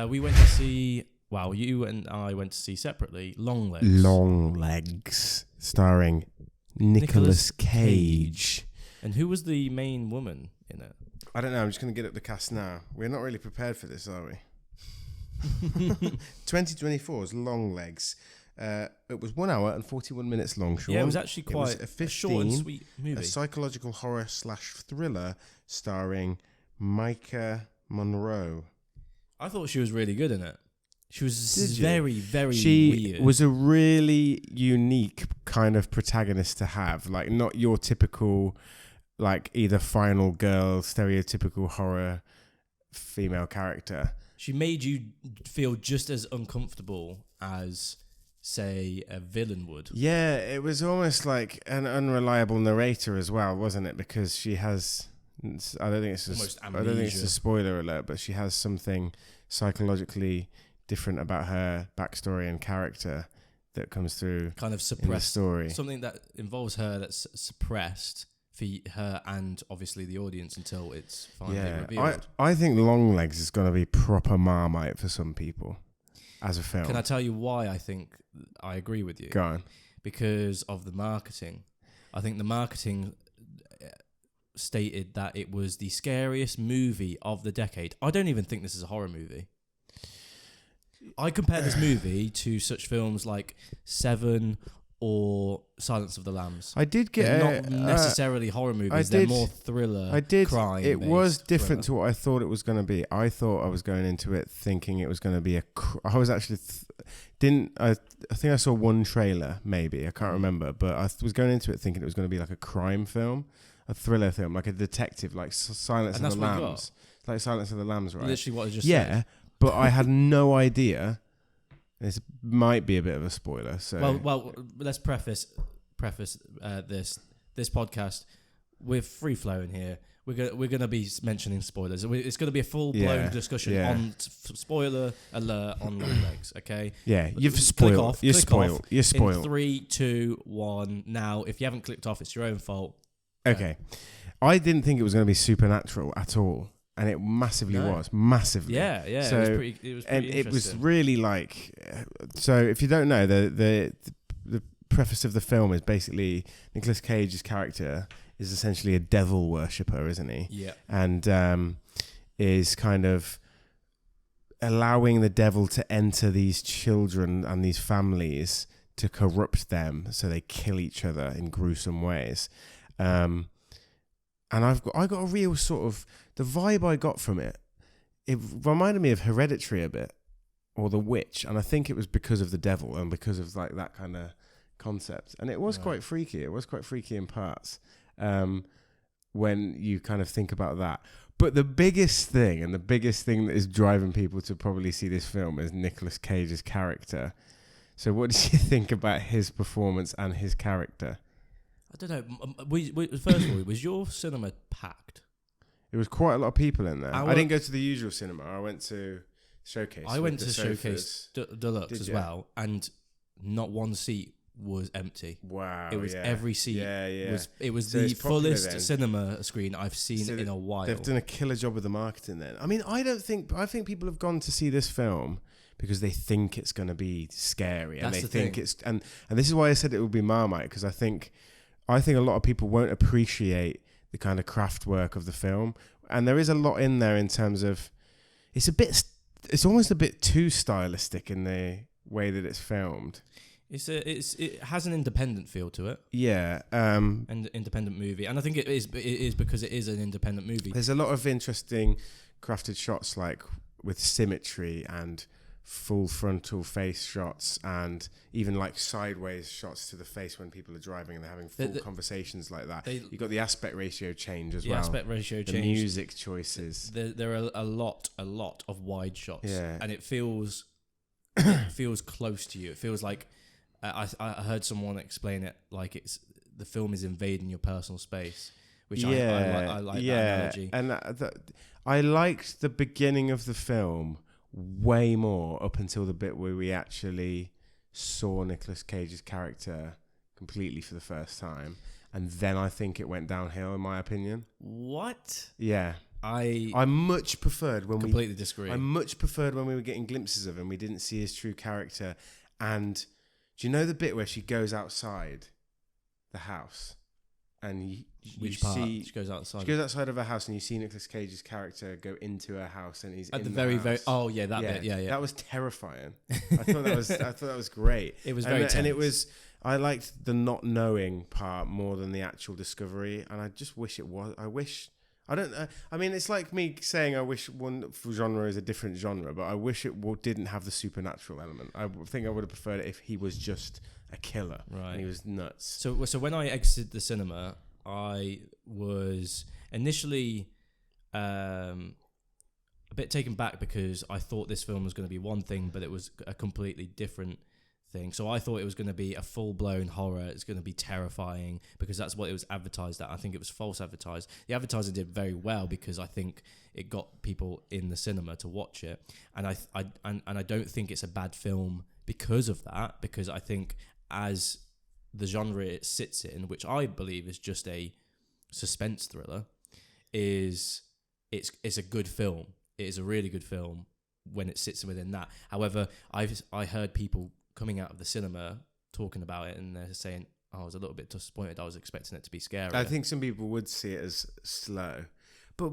We went to see. Well, you and I went to see separately. Long Legs. Long Legs, starring Nicolas Cage. And who was the main woman in it? I don't know. I'm just going to get up the cast now. We're not really prepared for this, are we? 2024's Long Legs. It was 1 hour and 41 minutes long, Sean. Yeah, it was actually quite a short and sweet movie. A psychological horror / thriller starring Micah Monroe. I thought she was really good in it. She was very weird. She was a really unique kind of protagonist to have. Like, not your typical, like, either final girl, stereotypical horror female character. She made you feel just as uncomfortable as, say, a villain would. Yeah, it was almost like an unreliable narrator as well, wasn't it? Because she has, I don't think it's a spoiler alert, but she has something psychologically different about her backstory and character that comes through, kind of suppressed in the story. Something that involves her that's suppressed for her and obviously the audience until it's finally revealed. I think Long Legs is going to be proper Marmite for some people as a film. Can I tell you why I think I agree with you? Go on. Because of the marketing. I think the marketing stated that it was the scariest movie of the decade. I don't even think this is a horror movie. I compare this movie to such films like Seven or Silence of the Lambs. I did get They're not necessarily horror movies. They're more thriller. Crime. It was different to what I thought it was going to be. I thought I was going into it thinking it was going to be I was actually I think I saw one trailer, maybe I can't remember, but I was going into it thinking it was going to be like a crime film, a thriller film, like a detective, like Silence of the Lambs, like Silence of the Lambs, right? Literally what I just said. But I had no idea. This might be a bit of a spoiler. So well, let's preface this podcast. We're free flowing here. We're gonna be mentioning spoilers. It's gonna be a full blown discussion on spoiler alert on Long Legs. Okay. Yeah, you've spoiled. You're spoiled. You're spoiled. In 3, 2, 1. Now, if you haven't clicked off, it's your own fault. Okay. I didn't think it was going to be supernatural at all. And it massively was. Massively. Yeah. So, it was pretty interesting. It was really like... So if you don't know, the preface of the film is basically Nicolas Cage's character is essentially a devil worshipper, isn't he? Yeah. And is kind of allowing the devil to enter these children and these families to corrupt them so they kill each other in gruesome ways. And I got a real sort of... The vibe I got from it reminded me of Hereditary a bit, or The Witch, and I think it was because of the devil and because of like that kind of concept. And it was quite freaky. It was quite freaky in parts when you kind of think about that. But the biggest thing that is driving people to probably see this film is Nicolas Cage's character. So what did you think about his performance and his character? I don't know. First of all, was your cinema packed? It was quite a lot of people in there. I didn't go to the usual cinema. I went to Showcase. I went to Showcase Deluxe as well, and not one seat was empty. Wow. It was every seat. Yeah. It was the fullest cinema screen I've seen in a while. They've done a killer job with the marketing then. I mean, I think people have gone to see this film because they think it's going to be scary. That's and they the think thing. it's... And this is why I said it would be Marmite, because I think a lot of people won't appreciate the kind of craft work of the film, and there is a lot in there in terms of it's almost a bit too stylistic in the way that it's filmed. It has an independent feel to it. Yeah, an independent movie, and I think it is because it is an independent movie. There's a lot of interesting crafted shots, like with symmetry and full frontal face shots, and even like sideways shots to the face when people are driving and they're having full conversations like that. You've got the aspect ratio change as well. The aspect ratio change. The music choices. There are a lot of wide shots. Yeah. And it feels close to you. It feels like I heard someone explain it like the film is invading your personal space, which I like that analogy. And I liked the beginning of the film way more up until the bit where we actually saw Nicolas Cage's character completely for the first time, and then I think it went downhill in my opinion. What? Yeah. I much preferred when completely disagree. I much preferred when we were getting glimpses of him. We didn't see his true character. And do you know the bit where she goes outside the house, and you Which part? see She goes outside. She goes outside of her house, and you see Nicolas Cage's character go into her house, and he's at in the the very, house. very. Oh yeah, that bit. Yeah. That was terrifying. I thought that was great. It was very tense. And it was. I liked the not knowing part more than the actual discovery, and I just wish it was. I don't. I mean, it's like me saying I wish one genre is a different genre, but I wish it didn't have the supernatural element. I think I would have preferred it if he was just a killer, right? And he was nuts. So when I exited the cinema, I was initially a bit taken back because I thought this film was going to be one thing, but it was a completely different thing. So I thought it was going to be a full-blown horror. It's going to be terrifying because that's what it was advertised at. I think it was false advertised. The advertiser did very well because I think it got people in the cinema to watch it, and I don't think it's a bad film because of that. Because I think as the genre it sits in, which I believe is just a suspense thriller, it's a good film. It is a really good film when it sits within that. However, I heard people coming out of the cinema talking about it, and they're saying, I was a little bit disappointed. I was expecting it to be scary. I think some people would see it as slow, but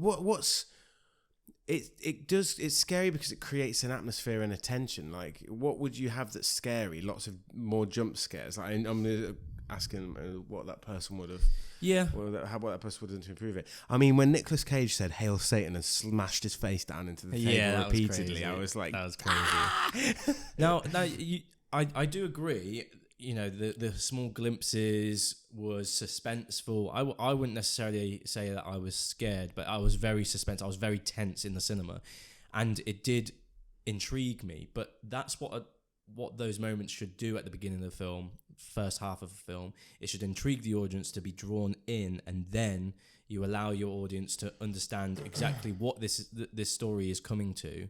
it's scary because it creates an atmosphere and a tension. Like, what would you have that's scary? Lots of more jump scares. Like, I'm asking what that person would have. Yeah. What that person would have done to improve it. I mean, when Nicolas Cage said "Hail Satan" and smashed his face down into the table repeatedly, I was like, that was crazy. now, I do agree. You know, the small glimpses was suspenseful. I wouldn't necessarily say that I was scared, but I was very suspense. I was very tense in the cinema, and it did intrigue me. But that's what those moments should do at the beginning of the film, first half of the film. It should intrigue the audience to be drawn in, and then you allow your audience to understand exactly what this story is coming to.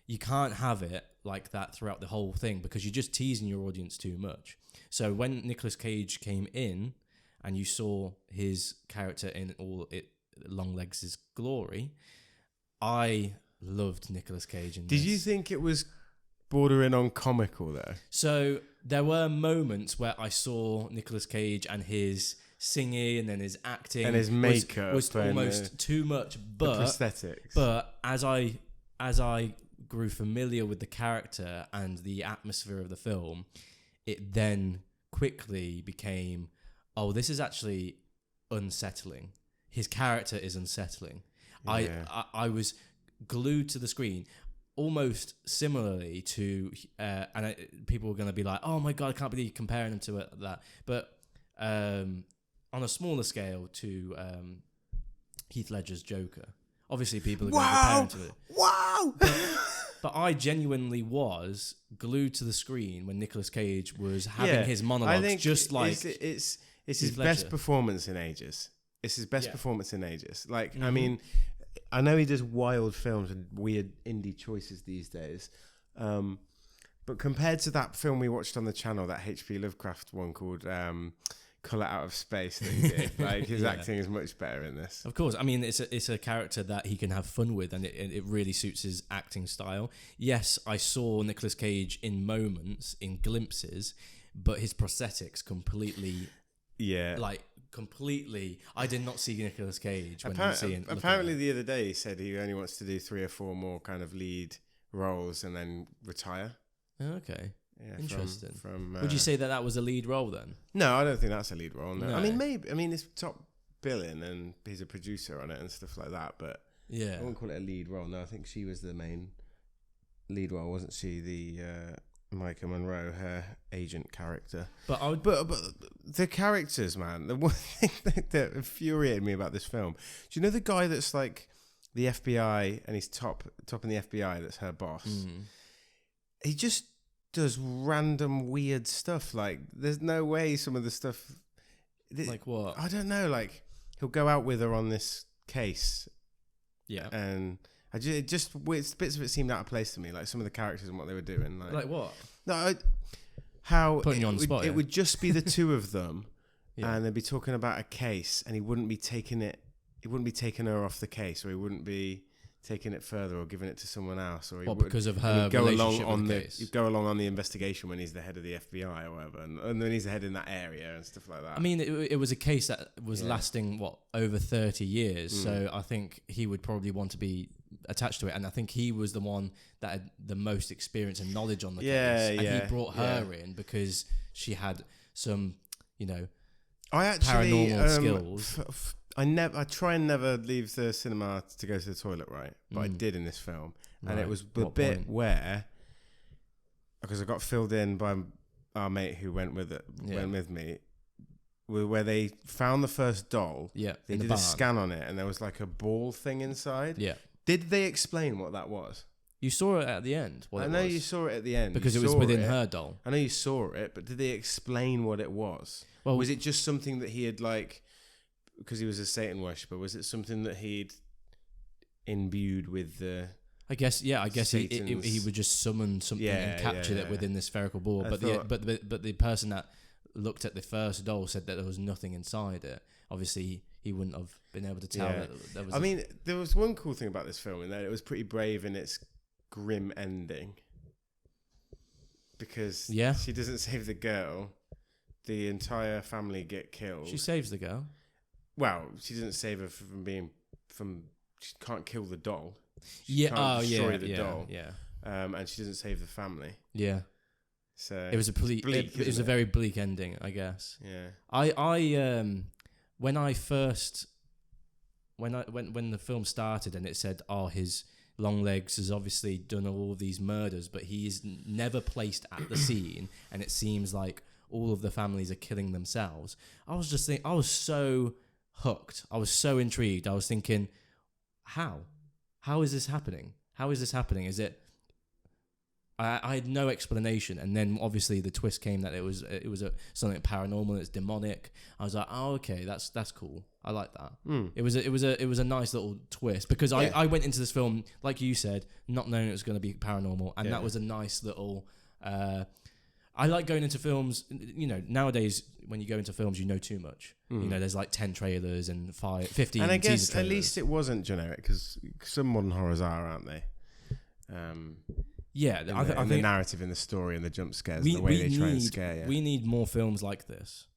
You can't have it like that throughout the whole thing because you're just teasing your audience too much. So when Nicolas Cage came in and you saw his character in all it long legs' glory, I loved Nicolas Cage in this. Did you think it was bordering on comical though? So there were moments where I saw Nicolas Cage and his singing and then his acting and his makeup was almost too much. But the prosthetics. But as I grew familiar with the character and the atmosphere of the film, it then quickly became, oh, this is actually unsettling. His character is unsettling. Yeah. I was glued to the screen, almost similarly to, people were going to be like, oh my God, I can't believe you're comparing him to that. But on a smaller scale to Heath Ledger's Joker. Obviously, people are going to compare him to it. Wow! But I genuinely was glued to the screen when Nicolas Cage was having his monologues. I think just like it's his best performance in ages. It's his best performance in ages. Like, I mean, I know he does wild films and weird indie choices these days, but compared to that film we watched on the channel, that H.P. Lovecraft one called Colour Out of Space that he did, like his acting is much better in this. Of course, I mean it's a character that he can have fun with, and it really suits his acting style. Yes, I saw Nicolas Cage in moments, in glimpses, but his prosthetics completely, completely. I did not see Nicolas Cage when he was seeing. Apparently, the other day he said he only wants to do 3 or 4 more kind of lead roles and then retire. Okay. Yeah, interesting. From would you say that was a lead role then? No, I don't think that's a lead role. No. No. I mean, maybe. I mean, it's top billing and he's a producer on it and stuff like that. But yeah, I wouldn't call it a lead role. No, I think she was the main lead role, wasn't she? The Micah Monroe, her agent character. But but the characters, man. The one thing that infuriated me about this film. Do you know the guy that's like the FBI and he's top in the FBI? That's her boss. He just does random weird stuff. Like, there's no way some of the stuff. Like what? I don't know. Like, he'll go out with her on this case. Yeah. And bits of it seemed out of place to me. Like some of the characters and what they were doing. Like what? No, how putting you on the spot. It would just be the two of them, and they'd be talking about a case, and he wouldn't be taking it. he wouldn't be taking her off the case, or he wouldn't be taking it further or giving it to someone else, or he would, because of her go relationship along on with the the case. he'd go along on the investigation when he's the head of the FBI or whatever, and then he's the head in that area and stuff like that. I mean, it was a case that was lasting over 30 years, so I think he would probably want to be attached to it, and I think he was the one that had the most experience and knowledge on the case, and he brought her in because she had some, I actually paranormal skills. I try and never leave the cinema to go to the toilet, right? But I did in this film, and it was the bit where, because I got filled in by our mate who went with me, where they found the first doll. Yeah, they did a scan on it, and there was like a ball thing inside. Yeah, did they explain what that was? You saw it at the end. I know you saw it at the end because it was within her doll. I know you saw it, but did they explain what it was? Well, was it just something that he had because he was a Satan worshipper? Was it something that he'd imbued with the? I guess he would just summon something and capture it within the spherical ball. But the person that looked at the first doll said that there was nothing inside it. Obviously, he wouldn't have been able to tell that there was. I mean, there was one cool thing about this film in that it was pretty brave in its grim ending, because she doesn't save the girl, the entire family get killed. She saves the girl. Well, she doesn't save her she can't kill the doll. She can't destroy the doll. Yeah. And she doesn't save the family. Yeah. So it was it was a very bleak ending, I guess. Yeah. When the film started and it said, his Longlegs has obviously done all of these murders, but he is never placed at the scene, and it seems like all of the families are killing themselves. I was just thinking, I was so hooked. I was so intrigued. I was thinking, how is this happening? How is this happening? Is it? I had no explanation, and then obviously the twist came that it was something paranormal. It's demonic. I was like, okay, that's cool. I like that. It was a nice little twist, because I went into this film, like you said, not knowing it was going to be paranormal, and that was a nice little. I like going into films. Nowadays when you go into films, you know too much. There's like 10 trailers and 15. And I guess at least it wasn't generic, because some modern horrors are, aren't they? Yeah, I think the narrative in the story and the jump scares and the way they try and scare you. We need more films like this.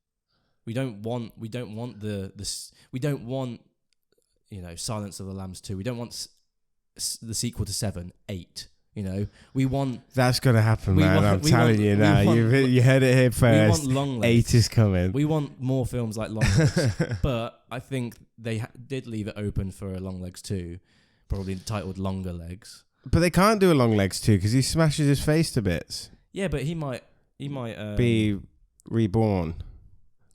We don't want Silence of the Lambs 2. We don't want the sequel to 7, 8. We want. That's gonna happen, man. I'm telling you now. You heard it here first. We want Longlegs. 8 is coming. We want more films like Longlegs, but I think they did leave it open for a Longlegs 2, probably titled Longer Legs. But they can't do a Longlegs 2 because he smashes his face to bits. Yeah, but he might be reborn.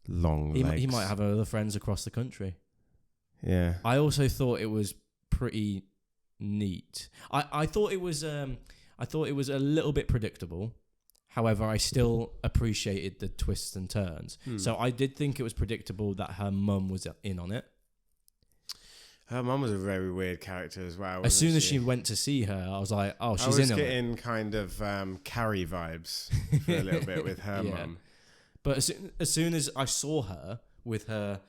Longlegs. He might have other friends across the country. Yeah. I also thought it was pretty neat. I thought it was a little bit predictable. However, I still appreciated the twists and turns. So I did think it was predictable that her mum was in on it. Her mum was a very weird character as well. As soon as she went to see her, I was like, "Oh, she's in on it." I was getting kind of Carrie vibes for a little bit with her mum. But as soon as I saw her with her,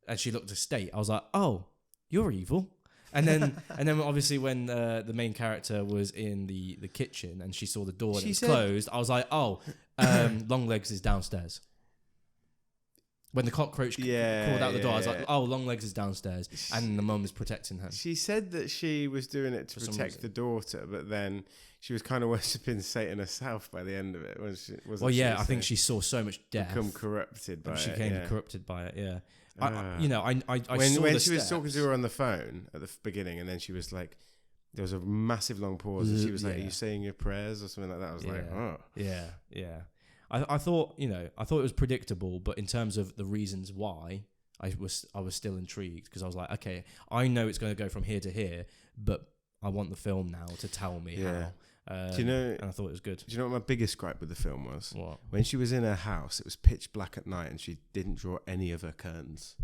and she looked a state, I was like, "Oh, you're evil." And then obviously when the main character was in the kitchen and she saw the door and it was closed, I was like, "Oh, Longlegs is downstairs." When the cockroach crawled out the door, I was like, "Oh, Longlegs is downstairs," and the mum is protecting her. She said that she was doing it to protect the daughter, but then she was kind of worshipping Satan herself by the end of it. I think she saw so much death, become corrupted by it. She became corrupted by it. Yeah, when she was talking to her on the phone at the beginning, and then she was like, there was a massive long pause, and she was like, "Are you saying your prayers?" or something like that. I was like, "Oh, yeah." I thought it was predictable, but in terms of the reasons why, I was still intrigued, because I was like, okay, I know it's going to go from here to here, but I want the film now to tell me how. Do you know? And I thought it was good. Do you know what my biggest gripe with the film was? What? When she was in her house, it was pitch black at night, and she didn't draw any of her curtains,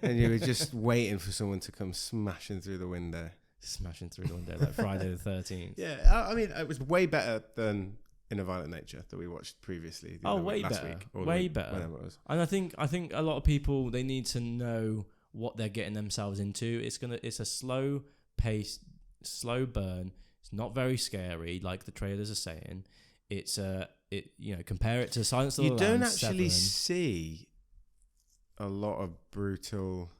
and you were just waiting for someone to come smashing through the window. Smashing through the window like Friday the 13th. Yeah, I mean, it was way better than In a Violent Nature that we watched previously. Way better. Whenever it was. And I think a lot of people, they need to know what they're getting themselves into. It's a slow pace, slow burn. It's not very scary, like the trailers are saying. It's compare it to Silence of the Lambs. You don't actually 7. see a lot of brutal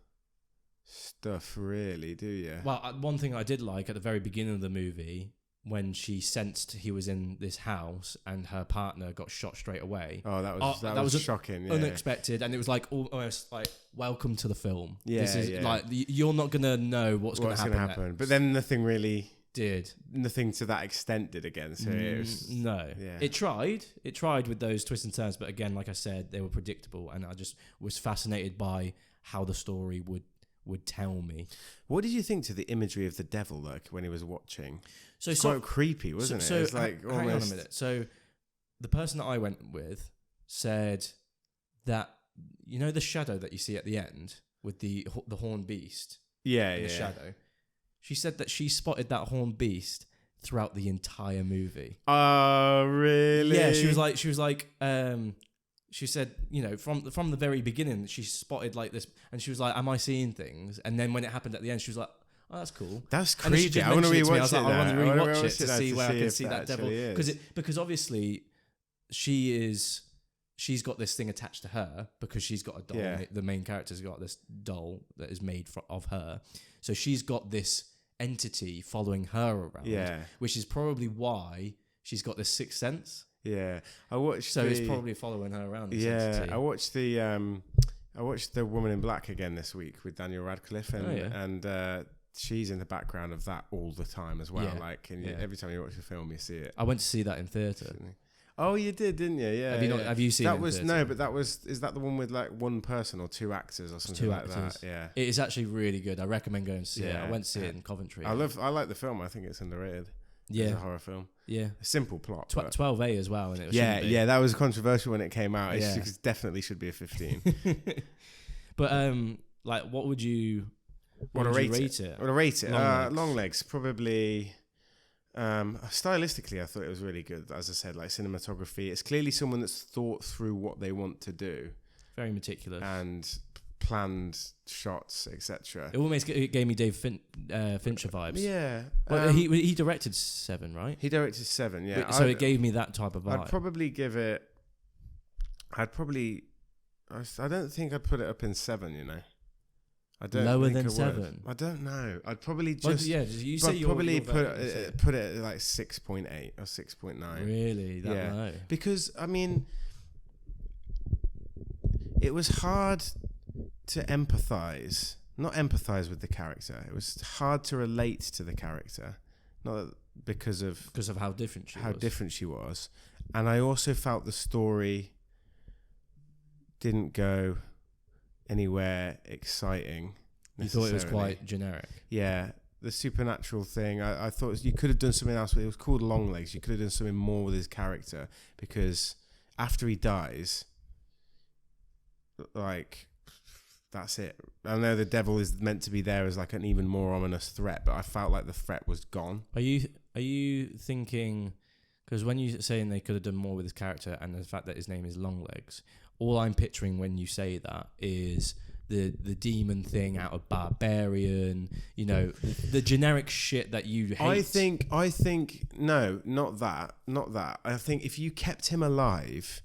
stuff, really, do you? Well, one thing I did like at the very beginning of the movie, when she sensed he was in this house and her partner got shot straight away. Oh, that was shocking. Yeah. Unexpected, and it was like almost like welcome to the film. Yeah, this is like you're not gonna know what's gonna happen. But then nothing really did. Nothing to that extent did again. So it was, no. Yeah. It tried with those twists and turns, but again, like I said, they were predictable, and I just was fascinated by how the story would tell me. What did you think to the imagery of the devil, like when he was watching? So it's quite creepy, wasn't it? So it's like hang on a minute. So the person that I went with said that the shadow that you see at the end with the horned beast. Yeah, the shadow. She said that she spotted that horned beast throughout the entire movie. Oh, really? Yeah, she was like, she said, from the very beginning, she spotted like this, and she was like, "Am I seeing things?" And then when it happened at the end, she was like, "Oh, that's cool. That's creepy. I want to rewatch it. I want to rewatch it to see where I can see that devil because obviously she's got this thing attached to her because she's got a doll. Yeah. The main character's got this doll that is made of her, so she's got this entity following her around, which is probably why she's got this sixth sense. Yeah, I watched. So it's probably following her around. This entity. I watched the Woman in Black again this week with Daniel Radcliffe, and she's in the background of that all the time as well. Yeah. Every time you watch a film, you see it. I went to see that in theatre. Oh, you did, didn't you? Yeah. Have you seen that? Is that the one with like one person or two actors or something like that? Yeah. It is actually really good. I recommend going to see it. I went to see it in Coventry. I like the film. I think it's underrated. Yeah. It's a horror film. Yeah. A simple plot. 12A as well. And it yeah, that was controversial when it came out. It definitely should be a 15. But what would you rate it? What I rate it? Long legs, probably. Stylistically, I thought it was really good. As I said, like cinematography. It's clearly someone that's thought through what they want to do. Very meticulous. And planned shots, etc. It almost gave me Dave Fincher vibes. Yeah. Well, he directed 7, right? He directed 7, yeah. So it gave me that type of vibe. I'd probably give it... I don't think I'd put it up in 7, I don't Lower think than I 7? I don't know. I'd probably just... you say I'd probably put it at like 6.8 or 6.9. Really? That low? Because, I mean... It was hard to empathise. Not empathise with the character. It was hard to relate to the character. Not because of how different she was. And I also felt the story didn't go anywhere exciting. You thought it was quite generic? Yeah. The supernatural thing, I thought you could have done something else. It was called Longlegs. You could have done something more with his character, because after he dies, like, that's it. I know the devil is meant to be there as like an even more ominous threat, but I felt like the threat was gone. Are you thinking, because when you're saying they could have done more with his character and the fact that his name is Longlegs, all I'm picturing when you say that is the demon thing out of Barbarian, the generic shit that you hate. I think no, not that. I think if you kept him alive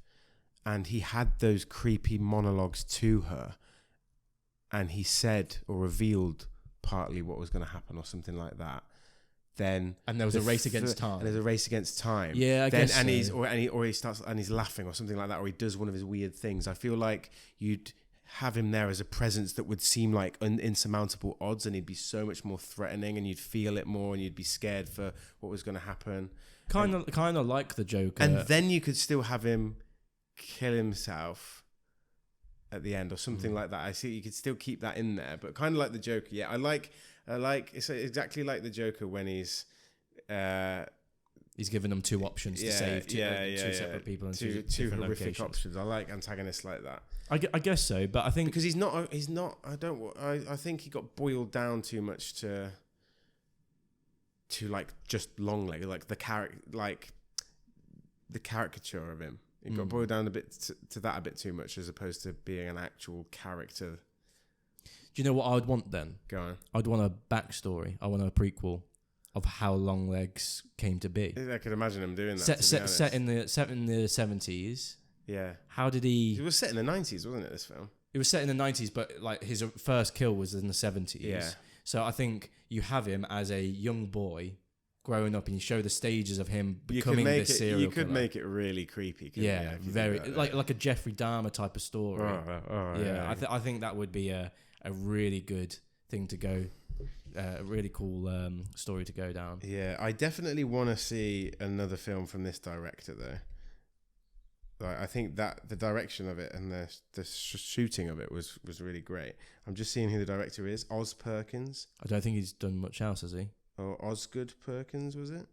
and he had those creepy monologues to her, and he said or revealed partly what was going to happen or something like that, then... And there was a race against time. And there's a race against time. Yeah, I guess and so. He starts and he's laughing or something like that, or he does one of his weird things. I feel like you'd have him there as a presence that would seem like insurmountable odds, and he'd be so much more threatening, and you'd feel it more, and you'd be scared for what was going to happen. Kind of like the Joker. And then you could still have him kill himself at the end or something like that. I see you could still keep that in there, but kind of like the Joker. Yeah, I like it's exactly like the Joker when he's given them two options to save two separate people and two horrific locations. options. I like antagonists like that. I guess so, but I think because he's not. I think he got boiled down too much to like just Longleg, like the caricature of him. It got boiled down a bit to that a bit too much, as opposed to being an actual character. Do you know what I would want then? Go on. I'd want a backstory. I want a prequel of how Longlegs came to be. I could imagine him doing that. Set in the 70s. Yeah. How did he? It was set in the 90s, wasn't it? This film. It was set in the 90s, but like his first kill was in the 70s. Yeah. So I think you have him as a young boy growing up, and you show the stages of him becoming this serial You could killer. make it really creepy. Yeah, you, very like a Jeffrey Dahmer type of story. Yeah. I think that would be a really good thing to go. A really cool story to go down. Yeah, I definitely want to see another film from this director though. Like, I think that the direction of it and the shooting of it was really great. I'm just seeing who the director is. Oz Perkins. I don't think he's done much else, has he? Or Osgood Perkins, was it?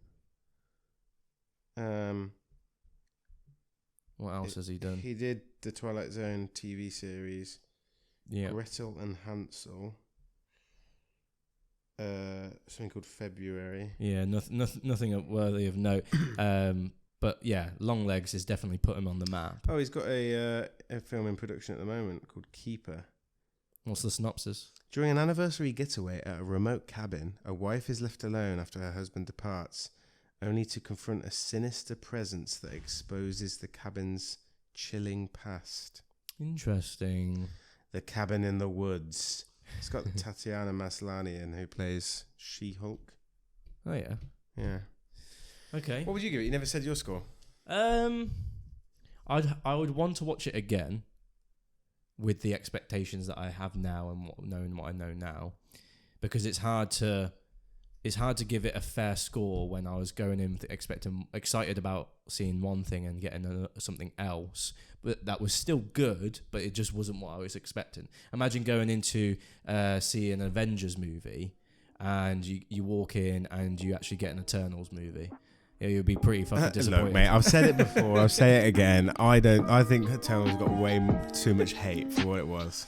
What else has he done? He did the Twilight Zone TV series. Yeah. Gretel and Hansel. Something called February. Yeah, nothing worthy of note. But yeah, Longlegs has definitely put him on the map. Oh, he's got a film in production at the moment called Keeper. What's the synopsis? During an anniversary getaway at a remote cabin, a wife is left alone after her husband departs, only to confront a sinister presence that exposes the cabin's chilling past. Interesting. The Cabin in the Woods. It's got Tatiana Maslany in, who plays She-Hulk. Oh yeah. Yeah. Okay. What would you give it? You never said your score. I would want to watch it again with the expectations that I have now and knowing what I know now, because it's hard to give it a fair score when I was going in excited about seeing one thing and getting something else, but that was still good, but it just wasn't what I was expecting. Imagine going into see an Avengers movie and you walk in and you actually get an Eternals movie. Yeah, you'd be pretty fucking disappointed. Look, mate, I've said it before. I'll say it again. I think Eternals got way too much hate for what it was.